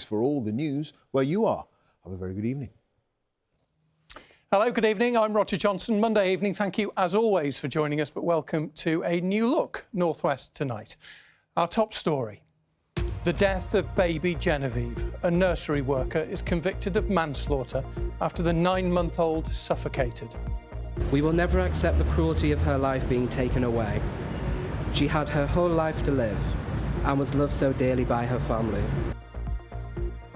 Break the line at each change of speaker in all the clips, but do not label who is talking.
For all the news where you are. Have a very good evening.
Hello, good evening. I'm Roger Johnson. Monday evening. Thank you, as always, for joining us, but welcome to a new look North West tonight. Our top story. The death of baby Genevieve. A nursery worker is convicted of manslaughter after the 9-month-old suffocated.
We will never accept the cruelty of her life being taken away. She had her whole life to live and was loved so dearly by her family.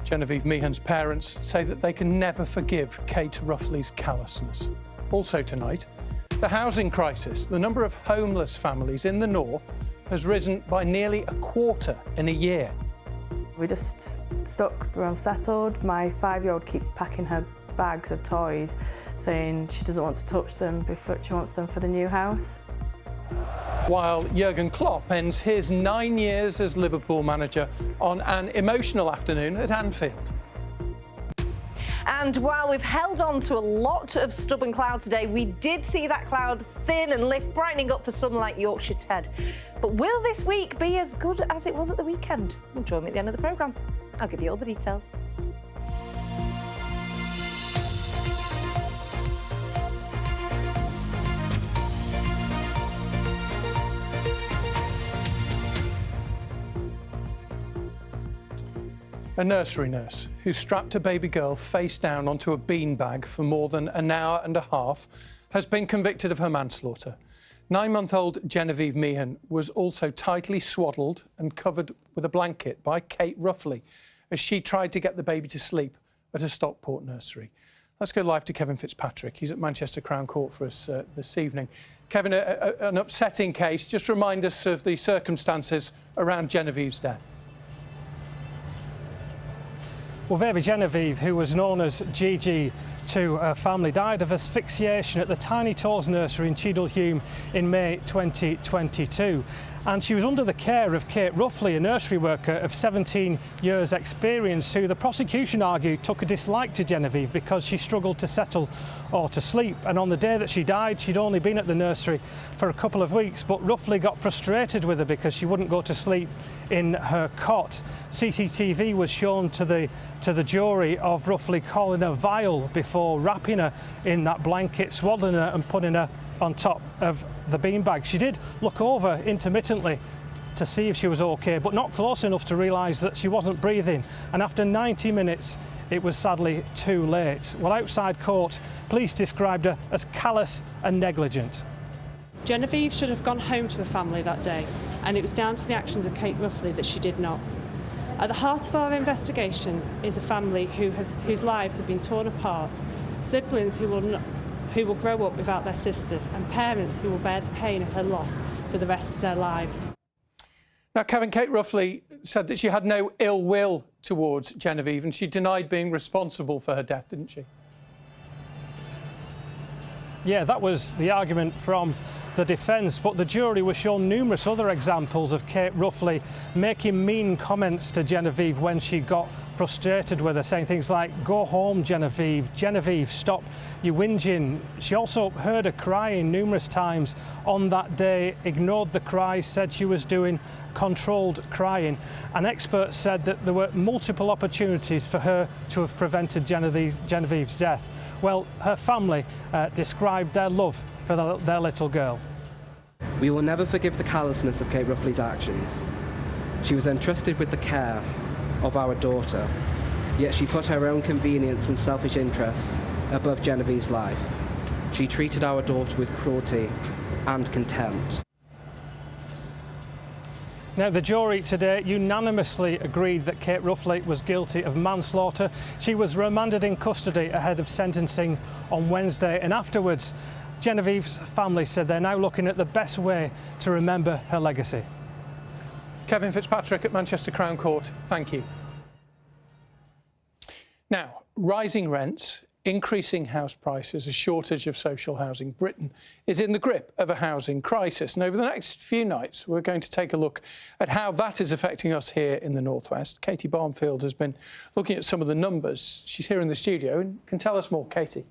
Genevieve Meehan's parents say that they can never forgive Kate Ruffley's callousness. Also tonight, the housing crisis. The number of homeless families in the north has risen by nearly a quarter in a year.
We're just stuck, we're unsettled. My 5-year-old keeps packing her bags of toys, saying she doesn't want to touch them before she wants them for the new house.
While Jurgen Klopp ends his 9 years as Liverpool manager on an emotional afternoon at Anfield.
And while we've held on to a lot of stubborn cloud today, we did see that cloud thin and lift, brightening up for some like Yorkshire Ted. But will this week be as good as it was at the weekend? Well, join me at the end of the programme. I'll give you all the details.
A nursery nurse who strapped a baby girl face down onto a beanbag for more than an hour and a half has been convicted of her manslaughter. 9-month-old Genevieve Meehan was also tightly swaddled and covered with a blanket by Kate Ruffley as she tried to get the baby to sleep at a Stockport nursery. Let's go live to Kevin Fitzpatrick. He's at Manchester Crown Court for us this evening. Kevin, an upsetting case. Just remind us of the circumstances around Genevieve's death.
Well, baby Genevieve, who was known as Gigi to her family, died of asphyxiation at the Tiny Toes nursery in Cheadle-Hulme in May 2022. And she was under the care of Kate Ruffley, a nursery worker of 17 years' experience, who the prosecution argued took a dislike to Genevieve because she struggled to settle or to sleep. And on the day that she died, she'd only been at the nursery for a couple of weeks, but Ruffley got frustrated with her because she wouldn't go to sleep in her cot. CCTV was shown to the jury of Ruffley calling her vile before wrapping her in that blanket, swaddling her and putting her on top of the beanbag. She did look over intermittently to see if she was okay, but not close enough to realise that she wasn't breathing. And after 90 minutes, it was sadly too late. Well, outside court, police described her as callous and negligent.
Genevieve should have gone home to her family that day, and it was down to the actions of Kate Ruffley that she did not. At the heart of our investigation is a family whose lives have been torn apart, siblings who will grow up without their sisters, and parents who will bear the pain of her loss for the rest of their lives.
Now, Kevin, Kate Ruffley said that she had no ill will towards Genevieve and she denied being responsible for her death, didn't she?
Yeah, that was the argument from the defence, but the jury was shown numerous other examples of Kate Ruffley making mean comments to Genevieve when she got frustrated with her, saying things like, "Go home, Genevieve. Genevieve, stop your whinging." She also heard her crying numerous times on that day, ignored the cries, said she was doing controlled crying. An expert said that there were multiple opportunities for her to have prevented Genevieve's death. Well, her family described their love for their little girl.
We will never forgive the callousness of Kate Ruffley's actions. She was entrusted with the care of our daughter, yet she put her own convenience and selfish interests above Genevieve's life. She treated our daughter with cruelty and contempt.
Now, the jury today unanimously agreed that Kate Ruffley was guilty of manslaughter. She was remanded in custody ahead of sentencing on Wednesday, and afterwards, Genevieve's family said they're now looking at the best way to remember her legacy.
Kevin Fitzpatrick at Manchester Crown Court, thank you. Now, rising rents, increasing house prices, a shortage of social housing. Britain is in the grip of a housing crisis. And over the next few nights, we're going to take a look at how that is affecting us here in the North West. Katie Barnfield has been looking at some of the numbers. She's here in the studio and can tell us more. Katie.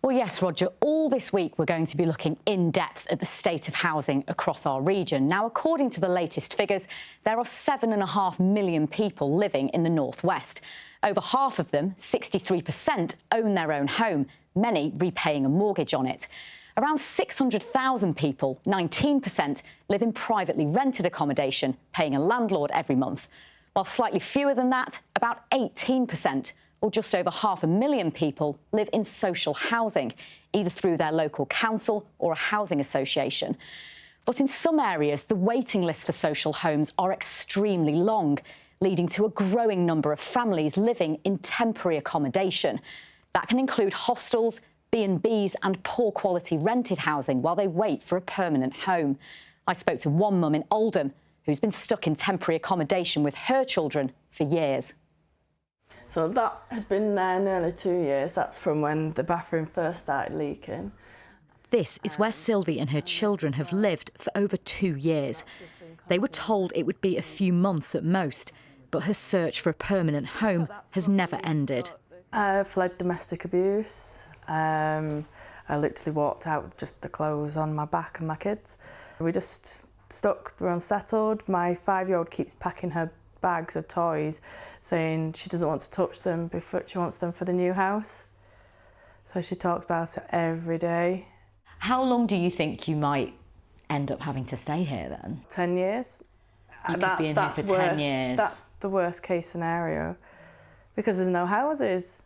Well, yes, Roger, all this week we're going to be looking in depth at the state of housing across our region. Now, according to the latest figures, there are 7.5 million people living in the northwest. Over half of them, 63%, own their own home, many repaying a mortgage on it. Around 600,000 people, 19%, live in privately rented accommodation, paying a landlord every month, while slightly fewer than that, about 18%, or just over 500,000 people, live in social housing, either through their local council or a housing association. But in some areas, the waiting lists for social homes are extremely long, leading to a growing number of families living in temporary accommodation. That can include hostels, B&Bs and poor quality rented housing while they wait for a permanent home. I spoke to one mum in Oldham who's been stuck in temporary accommodation with her children for years.
So that has been there nearly 2 years. That's from when the bathroom first started leaking.
This is where Sylvie and her children have lived for over 2 years. They were told it would be a few months at most, but her search for a permanent home has never ended.
I fled domestic abuse. I literally walked out with just the clothes on my back and my kids. We're just stuck, we're unsettled. My 5-year-old keeps packing her bags of toys, saying she doesn't want to touch them, but she wants them for the new house. So she talks about it every day.
How long do you think you might end up having to stay here then?
10 years.
You could be in here for 10 years.
That's the worst case scenario, because there's no houses.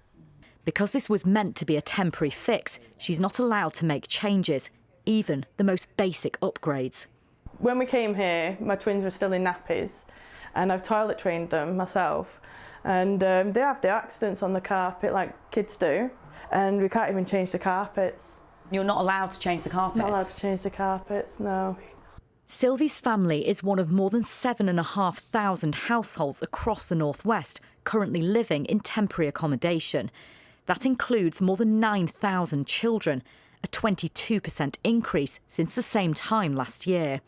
Because this was meant to be a temporary fix, she's not allowed to make changes, even the most basic upgrades.
When we came here, my twins were still in nappies, and I've toilet trained them myself. And they have the accidents on the carpet like kids do, and we can't even change the carpets.
You're not allowed to change the carpets?
Not allowed to change the carpets, no.
Sylvie's family is one of more than 7,500 households across the northwest currently living in temporary accommodation. That includes more than 9,000 children, a 22% increase since the same time last year.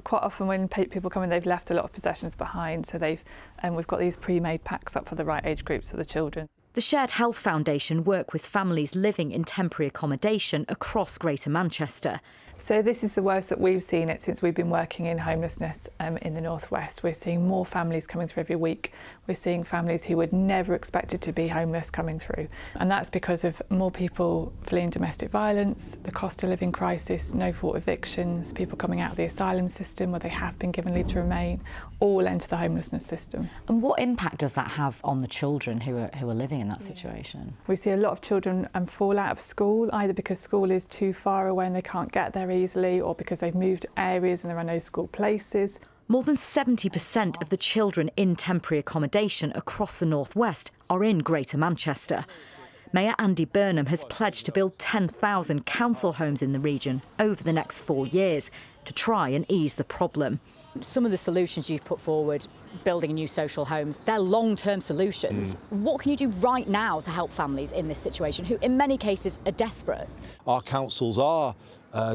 Quite often when people come in, they've left a lot of possessions behind, so we've got these pre-made packs up for the right age groups for the children.
The Shared Health Foundation work with families living in temporary accommodation across Greater Manchester.
So this is the worst that we've seen it since we've been working in homelessness in the northwest. We're seeing more families coming through every week. We're seeing families who would never expected to be homeless coming through, and that's because of more people fleeing domestic violence, the cost of living crisis, no fault evictions, people coming out of the asylum system where they have been given leave to remain, all enter the homelessness system.
And what impact does that have on the children who are living in that situation?
We see a lot of children fall out of school, either because school is too far away and they can't get there easily, or because they've moved areas and there are no school places.
More than 70% of the children in temporary accommodation across the northwest are in Greater Manchester. Mayor Andy Burnham has pledged to build 10,000 council homes in the region over the next 4 years to try and ease the problem.
Some of the solutions you've put forward, building new social homes, they're long-term solutions. What can you do right now to help families in this situation who in many cases are desperate?
Our councils are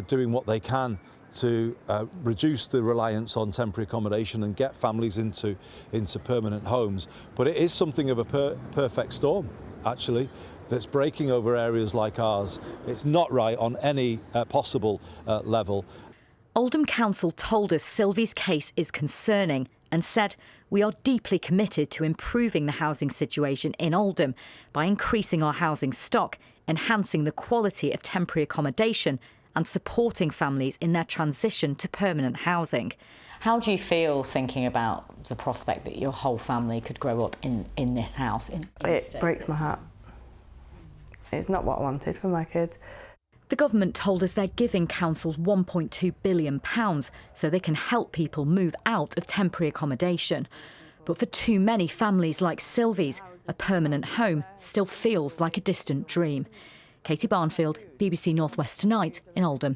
doing what they can to reduce the reliance on temporary accommodation and get families into permanent homes. But it is something of a perfect storm, actually, that's breaking over areas like ours. It's not right on any possible level.
Oldham Council told us Sylvie's case is concerning and said, "We are deeply committed to improving the housing situation in Oldham by increasing our housing stock, enhancing the quality of temporary accommodation and supporting families in their transition to permanent housing." How do you feel thinking about the prospect that your whole family could grow up in this house?
It breaks my heart. It's not what I wanted for my kids.
The government told us they're giving councils £1.2 billion so they can help people move out of temporary accommodation. But for too many families like Sylvie's, a permanent home still feels like a distant dream. Katie Barnfield, BBC North West Tonight in Oldham.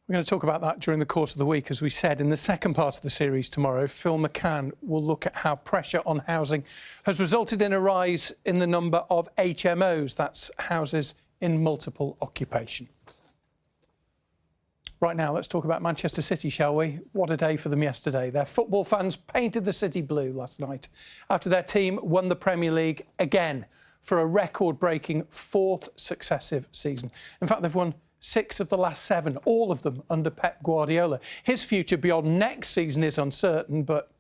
We're going to talk about that during the course of the week. As we said, in the second part of the series tomorrow, Phil McCann will look at how pressure on housing has resulted in a rise in the number of HMOs, that's houses in multiple occupation. Right now, let's talk about Manchester City, shall we? What a day for them yesterday. Their football fans painted the city blue last night after their team won the Premier League again for a record-breaking 4th successive season. In fact, they've won 6 of the last 7, all of them under Pep Guardiola. His future beyond next season is uncertain, but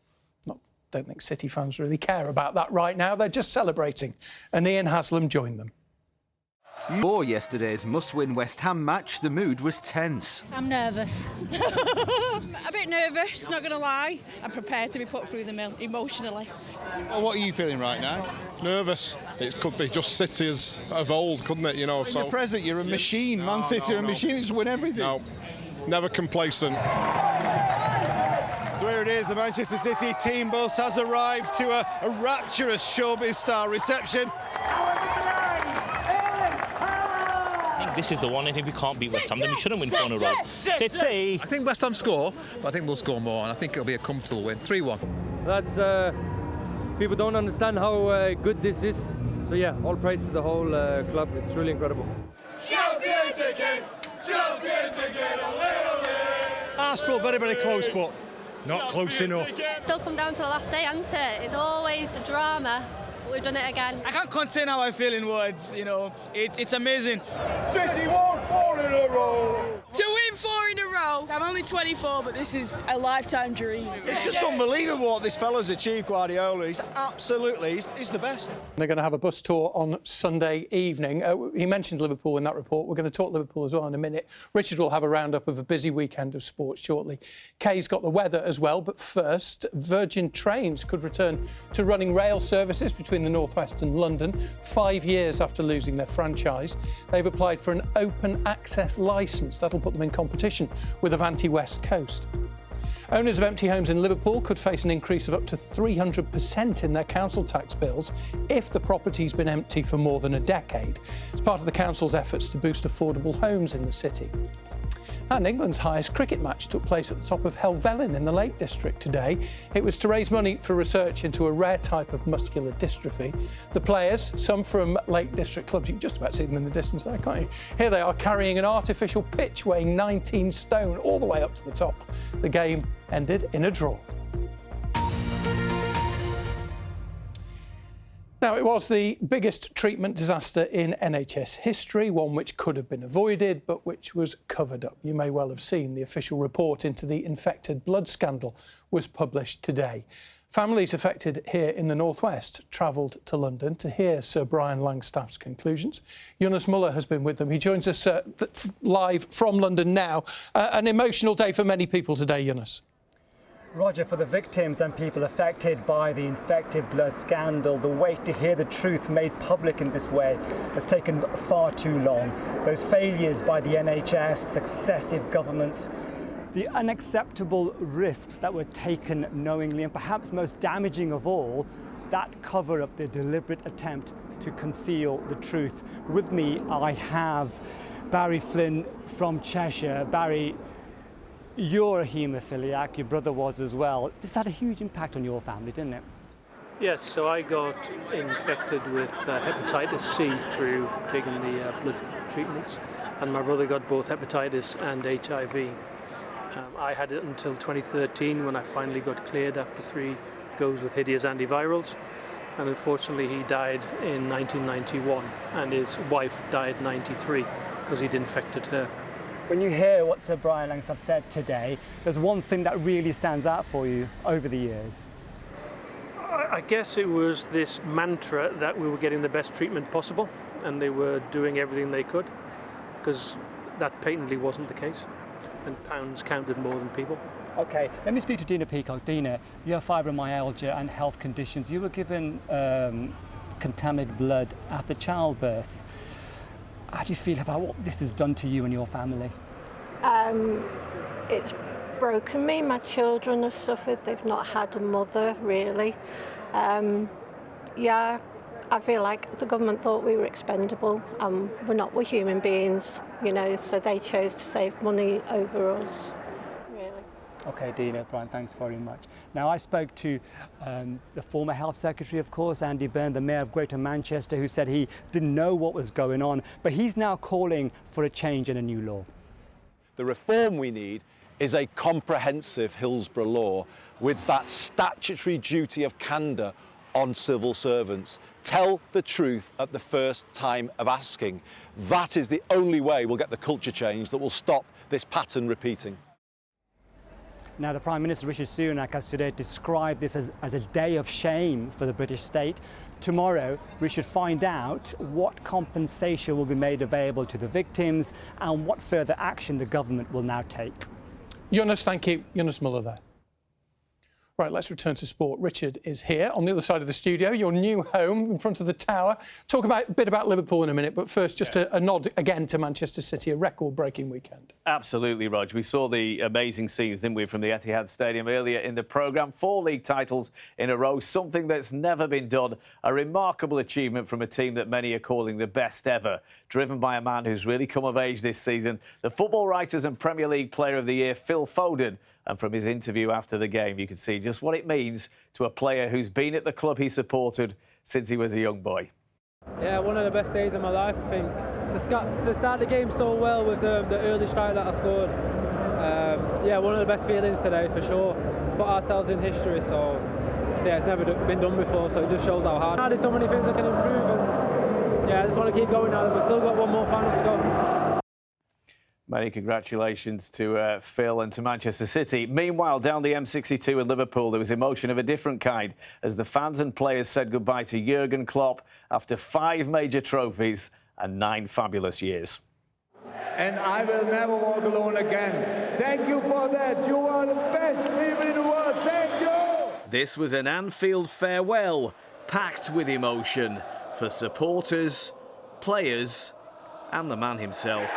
don't think City fans really care about that right now. They're just celebrating. And Ian Haslam joined them.
For yesterday's must-win West Ham match, the mood was tense.
I'm nervous.
A bit nervous, not going to lie. I'm prepared to be put through the mill emotionally.
Well, what are you feeling right now? Nervous. It could be just City as of old, couldn't it? You know.
In the present, you're a machine. Man City are a machine. They just win everything.
No, never complacent.
So here it is, the Manchester City team bus has arrived to a rapturous showbiz-style reception.
I think this is the one. I think we can't beat West Ham, then we shouldn't win 4 in a row. City!
I think West Ham score, but I think we'll score more, and I think it'll be a comfortable win. 3-1.
That's, people don't understand how good this is. So yeah, all praise to the whole club. It's really incredible.
Champions again! Champions again! Ole, ole!
Arsenal very, very close, but not close enough.
Still come down to the last day, hasn't it? It's always a drama. We've done it again.
I can't contain how I feel in words, you know. It's amazing.
City won 4 in a row!
To win 4 in a row, I'm only 24, but this is a lifetime dream.
It's just unbelievable what this fella's achieved, Guardiola. He's the best.
They're going to have a bus tour on Sunday evening. He mentioned Liverpool in that report. We're going to talk Liverpool as well in a minute. Richard will have a roundup of a busy weekend of sports shortly. Kay's got the weather as well, but first, Virgin Trains could return to running rail services between the North West and London 5 years after losing their franchise. They've applied for an open access licence that'll put them in competition with Avanti West Coast. Owners of empty homes in Liverpool could face an increase of up to 300% in their council tax bills if the property's been empty for more than a decade. It's part of the council's efforts to boost affordable homes in the city. And England's highest cricket match took place at the top of Helvellyn in the Lake District today. It was to raise money for research into a rare type of muscular dystrophy. The players, some from Lake District clubs, you can just about see them in the distance there, can't you? Here they are carrying an artificial pitch weighing 19 stone all the way up to the top. The game ended in a draw. Now, it was the biggest treatment disaster in NHS history, one which could have been avoided, but which was covered up. You may well have seen the official report into the infected blood scandal was published today. Families affected here in the North West travelled to London to hear Sir Brian Langstaff's conclusions. Yunus Muller has been with them. He joins us live from London now. An emotional day for many people today, Yunus.
Roger, for the victims and people affected by the infected blood scandal, the wait to hear the truth made public in this way has taken far too long. Those failures by the NHS, successive governments, the unacceptable risks that were taken knowingly, and perhaps most damaging of all, that cover-up, the deliberate attempt to conceal the truth. With me, I have Barry Flynn from Cheshire. Barry, you're a haemophiliac, your brother was as well. This had a huge impact on your family, didn't it?
Yes, so I got infected with hepatitis C through taking the blood treatments, and my brother got both hepatitis and HIV. I had it until 2013 when I finally got cleared after 3 goes with hideous antivirals, and unfortunately he died in 1991 and his wife died in 93 because he'd infected her.
When you hear what Sir Brian Langstaff said today, there's one thing that really stands out for you over the years.
I guess it was this mantra that we were getting the best treatment possible and they were doing everything they could, because that patently wasn't the case, and pounds counted more than people.
OK, let me speak to Dina Peacock. Dina, you have fibromyalgia and health conditions. You were given contaminated blood after childbirth. How do you feel about what this has done to you and your family?
It's broken me. My children have suffered. They've not had a mother, really. Yeah, I feel like the government thought we were expendable. We're not. We're human beings, you know, so they chose to save money over us, really.
OK, Dina, Brian, thanks very much. Now, I spoke to the former Health Secretary, of course, Andy Byrne, the Mayor of Greater Manchester, who said he didn't know what was going on, but he's now calling for a change in a new law.
The reform we need is a comprehensive Hillsborough law with that statutory duty of candour on civil servants. Tell the truth at the first time of asking. That is the only way we'll get the culture change that will stop this pattern repeating.
Now, the Prime Minister, Rishi Sunak, has today described this as a day of shame for the British state. Tomorrow, we should find out what compensation will be made available to the victims and what further action the government will now take.
Jonas, thank you. Jonas Muller there. Right, let's return to sport. Richard is here on the other side of the studio, your new home in front of the Tower. Talk a bit about Liverpool in a minute, but first just a nod again to Manchester City, a record-breaking weekend.
Absolutely, Rog. We saw the amazing scenes, didn't we, from the Etihad Stadium earlier in the programme. 4 league titles in a row, something that's never been done. A remarkable achievement from a team that many are calling the best ever, driven by a man who's really come of age this season, the Football Writers and Premier League Player of the Year, Phil Foden. And from his interview after the game, you could see just what it means to a player who's been at the club he supported since he was a young boy.
Yeah, one of the best days of my life, I think. To start the game so well with the early strike that I scored. Yeah, one of the best feelings today, for sure. To put ourselves in history, so yeah, it's never been done before, so it just shows how hard. There's so many things I can improve, and yeah, I just want to keep going now. We've still got one more final to go.
Many congratulations to Phil and to Manchester City. Meanwhile, down the M62 in Liverpool, there was emotion of a different kind as the fans and players said goodbye to Jurgen Klopp after 5 major trophies and 9 fabulous years.
And I will never walk alone again. Thank you for that. You are the best people in the world. Thank you.
This was an Anfield farewell, packed with emotion for supporters, players, and the man himself.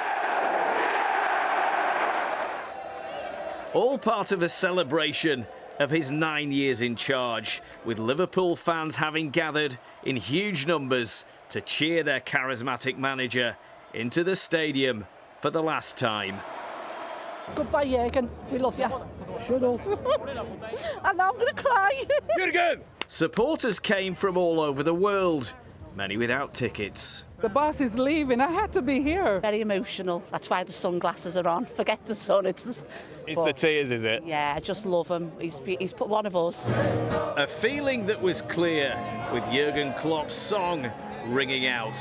All part of a celebration of his 9 years in charge, with Liverpool fans having gathered in huge numbers to cheer their charismatic manager into the stadium for the last time.
Goodbye, Jurgen. We love you. Shut up. And now I'm going to cry.
Jurgen! Supporters came from all over the world, many without tickets.
The boss is leaving. I had to be here.
Very emotional. That's why the sunglasses are on. Forget the sun. It's
the tears, is it?
Yeah, I just love him. He's put one of us.
A feeling that was clear with Jurgen Klopp's song ringing out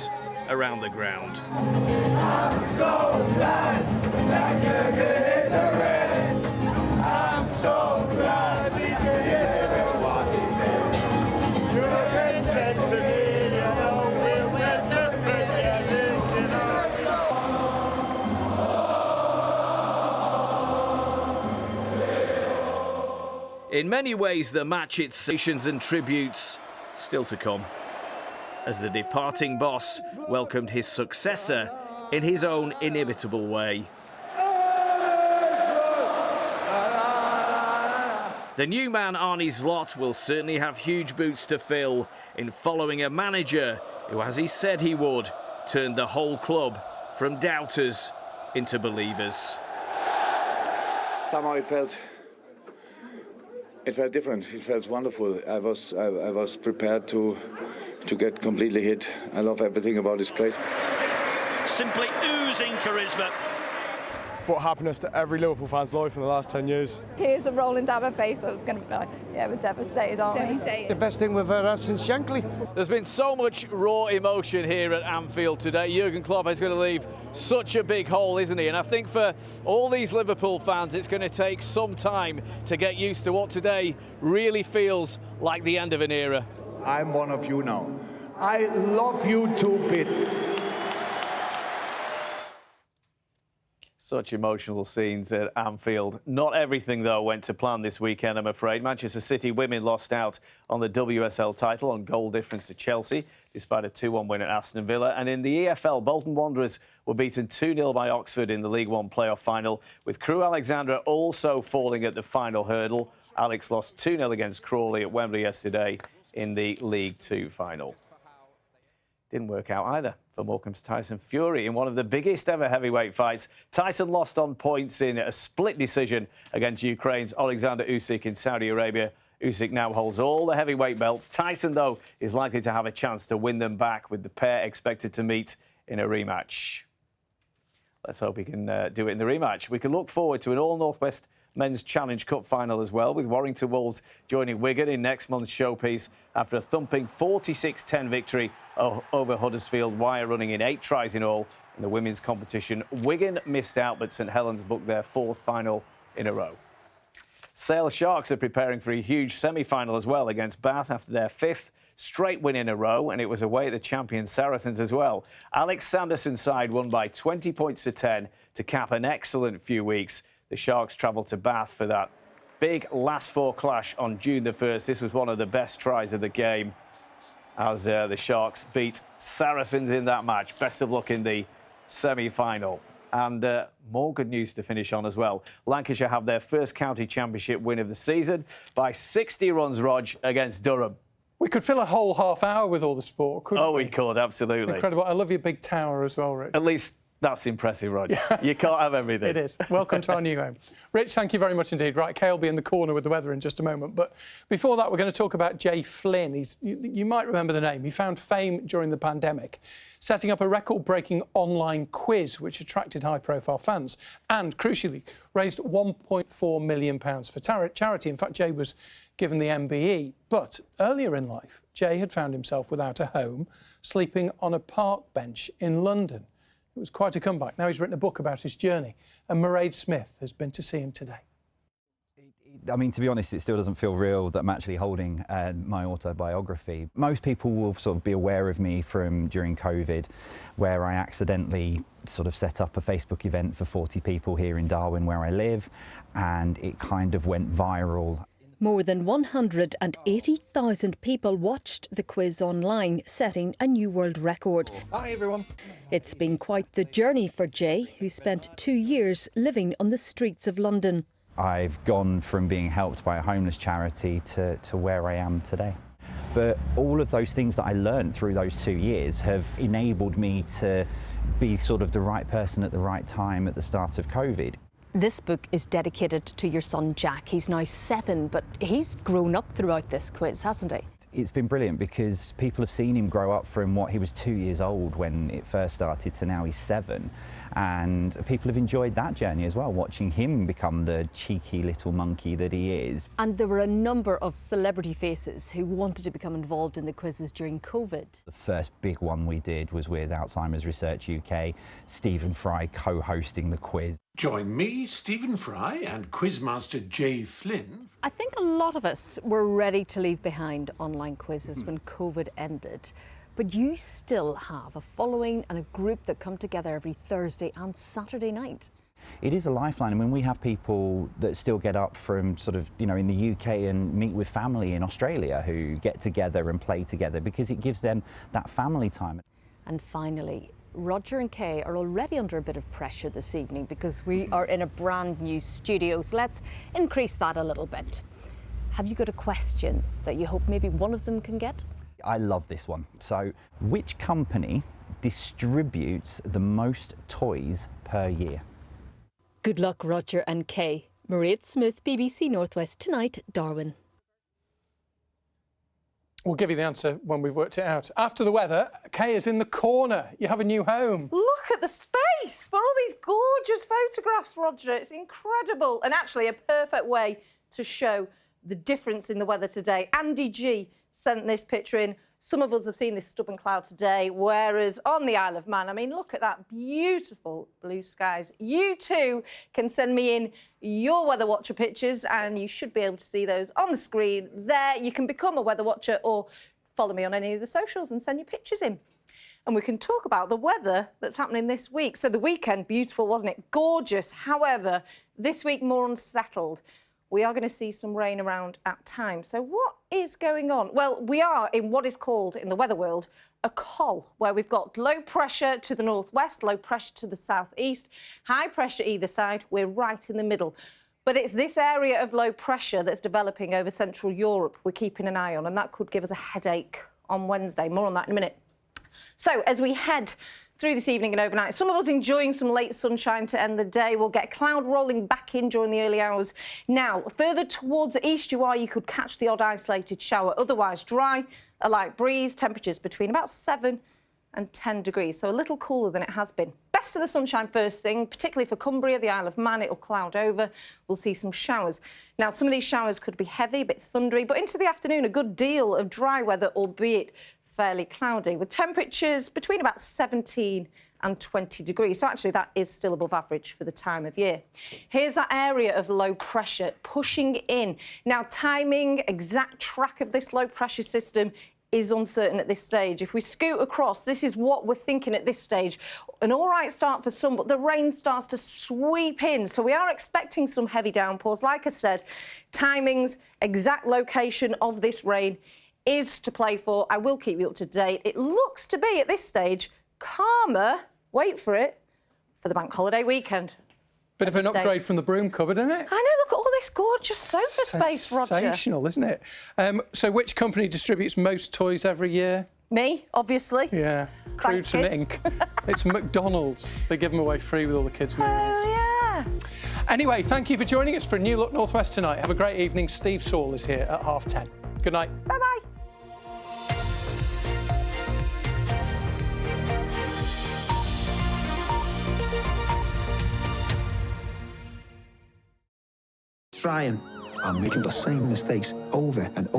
around the ground.
I'm so glad that Jurgen is around. I'm so glad we could hear what he said. Jurgen said to me, you know, we'll win the Premier League, you know.
In many ways, the match its stations and tributes still to come, as the departing boss welcomed his successor in his own inimitable way. The new man, Arne Slot, will certainly have huge boots to fill in following a manager who, as he said he would, turned the whole club from doubters into believers.
Somehow it felt different. It felt wonderful. I was prepared to get completely hit. I love everything about this place.
Simply oozing charisma.
Brought happiness to every Liverpool fan's life in the last 10 years.
Tears are rolling down my face, so it's going to be like, yeah, we're devastated, aren't we?
The best thing we've ever had since Shankly.
There's been so much raw emotion here at Anfield today. Jurgen Klopp is going to leave such a big hole, isn't he? And I think for all these Liverpool fans, it's going to take some time to get used to what today really feels like the end of an era.
I'm one of you now. I love you to bits.
Such emotional scenes at Anfield. Not everything, though, went to plan this weekend, I'm afraid. Manchester City women lost out on the WSL title on goal difference to Chelsea, despite a 2-1 win at Aston Villa. And in the EFL, Bolton Wanderers were beaten 2-0 by Oxford in the League One playoff final, with Crewe Alexandra also falling at the final hurdle. Alex lost 2-0 against Crawley at Wembley yesterday in the League Two final. Didn't work out either for Morecambe's Tyson Fury in one of the biggest ever heavyweight fights. Tyson lost on points in a split decision against Ukraine's Alexander Usyk in Saudi Arabia. Usyk now holds all the heavyweight belts. Tyson, though, is likely to have a chance to win them back, with the pair expected to meet in a rematch. Let's hope he can do it in the rematch. We can look forward to an all-Northwest Men's Challenge Cup final as well, with Warrington Wolves joining Wigan in next month's showpiece after a thumping 46-10 victory over Huddersfield Wire, running in 8 tries in all in the women's competition. Wigan missed out, but St Helens booked their 4th final in a row. Sale Sharks are preparing for a huge semi-final as well against Bath after their 5th straight win in a row, and it was away at the champion Saracens as well. Alex Sanderson's side won by 20 points to 10 to cap an excellent few weeks. The Sharks travelled to Bath for that big last 4 clash on June the 1st. This was one of the best tries of the game as the Sharks beat Saracens in that match. Best of luck in the semi-final. And more good news to finish on as well. Lancashire have their first county championship win of the season by 60 runs, Rog, against Durham.
We could fill a whole half hour with all the sport, couldn't we?
Oh, we could, absolutely.
Incredible. I love your big tower as well, Rich.
At least that's impressive, Rog. Yeah. You can't have everything.
It is. Welcome to our new home. Rich, thank you very much indeed. Right, Kay will be in the corner with the weather in just a moment. But before that, we're going to talk about Jay Flynn. You might remember the name. He found fame during the pandemic, setting up a record-breaking online quiz which attracted high-profile fans and, crucially, raised £1.4 million for charity. In fact, Jay was given the MBE. But earlier in life, Jay had found himself without a home, sleeping on a park bench in London. It was quite a comeback. Now he's written a book about his journey, and Mairead Smith has been to see him today.
I mean, to be honest, it still doesn't feel real that I'm actually holding my autobiography. Most people will sort of be aware of me from during COVID, where I accidentally sort of set up a Facebook event for 40 people here in Darwin, where I live, and it kind of went viral.
More than 180,000 people watched the quiz online, setting a new world record.
Hi, everyone.
It's been quite the journey for Jay, who spent 2 years living on the streets of London.
I've gone from being helped by a homeless charity to where I am today. But all of those things that I learned through those 2 years have enabled me to be sort of the right person at the right time at the start of COVID.
This book is dedicated to your son Jack. He's now 7, but he's grown up throughout this quiz, hasn't he?
It's been brilliant because people have seen him grow up from what he was 2 years old when it first started to now he's 7. And people have enjoyed that journey as well, watching him become the cheeky little monkey that he is.
And there were a number of celebrity faces who wanted to become involved in the quizzes during COVID.
The first big one we did was with Alzheimer's Research UK, Stephen Fry co-hosting the quiz.
Join me, Stephen Fry, and quizmaster Jay Flynn.
I think a lot of us were ready to leave behind online quizzes when COVID ended. But you still have a following and a group that come together every Thursday and Saturday night.
It is a lifeline. I mean, we have people that still get up from sort of, you know, in the UK and meet with family in Australia who get together and play together because it gives them that family time.
And finally, Roger and Kay are already under a bit of pressure this evening because we are in a brand new studio, so let's increase that a little bit. Have you got a question that you hope maybe one of them can get?
I love this one. So, which company distributes the most toys per year?
Good luck, Roger and Kay. Mairead Smith, BBC Northwest Tonight, Darwin.
We'll give you the answer when we've worked it out. After the weather, Kay is in the corner. You have a new home.
Look at the space for all these gorgeous photographs, Roger. It's incredible. And actually a perfect way to show the difference in the weather today. Andy G sent this picture in. Some of us have seen this stubborn cloud today, whereas on the Isle of Man, I mean, look at that beautiful blue skies. You too can send me in your Weather Watcher pictures and you should be able to see those on the screen there. You can become a Weather Watcher or follow me on any of the socials and send your pictures in. And we can talk about the weather that's happening this week. So the weekend, beautiful, wasn't it? Gorgeous. However, this week more unsettled. We are going to see some rain around at times. So what is going on? Well, we are in what is called, in the weather world, a col, where we've got low pressure to the northwest, low pressure to the southeast, high pressure either side. We're right in the middle. But it's this area of low pressure that's developing over Central Europe we're keeping an eye on, and that could give us a headache on Wednesday. More on that in a minute. So as we head through this evening and overnight, some of us enjoying some late sunshine to end the day. We'll get cloud rolling back in during the early hours. Now, further towards the east you are, you could catch the odd isolated shower. Otherwise dry, a light breeze, temperatures between about 7 and 10 degrees, so a little cooler than it has been. Best of the sunshine first thing, particularly for Cumbria, the Isle of Man. It'll cloud over. We'll see some showers. Now, some of these showers could be heavy, a bit thundery, but into the afternoon, a good deal of dry weather, albeit fairly cloudy, with temperatures between about 17 and 20 degrees. So actually that is still above average for the time of year. Here's that area of low pressure pushing in. Now, timing, exact track of this low pressure system is uncertain at this stage. If we scoot across, this is what we're thinking at this stage. An all right start for some, but the rain starts to sweep in. So we are expecting some heavy downpours. Like I said, timings, exact location of this rain is to play for. I will keep you up to date. It looks to be, at this stage, calmer, wait for it, for the bank holiday weekend.
Bit of an upgrade from the broom cupboard, isn't it?
I know, look at all this gorgeous sofa space, Roger.
Sensational, isn't it? So which company distributes most toys every year?
Me, obviously.
Yeah, Crudes and Ink. It's McDonald's. They give them away free with all the kids' movies.
Oh, yeah.
Anyway, thank you for joining us for a New Look Northwest tonight. Have a great evening. Steve Saul is here at 10:30. Good night.
Bye-bye.
Trying and making the same mistakes over and over.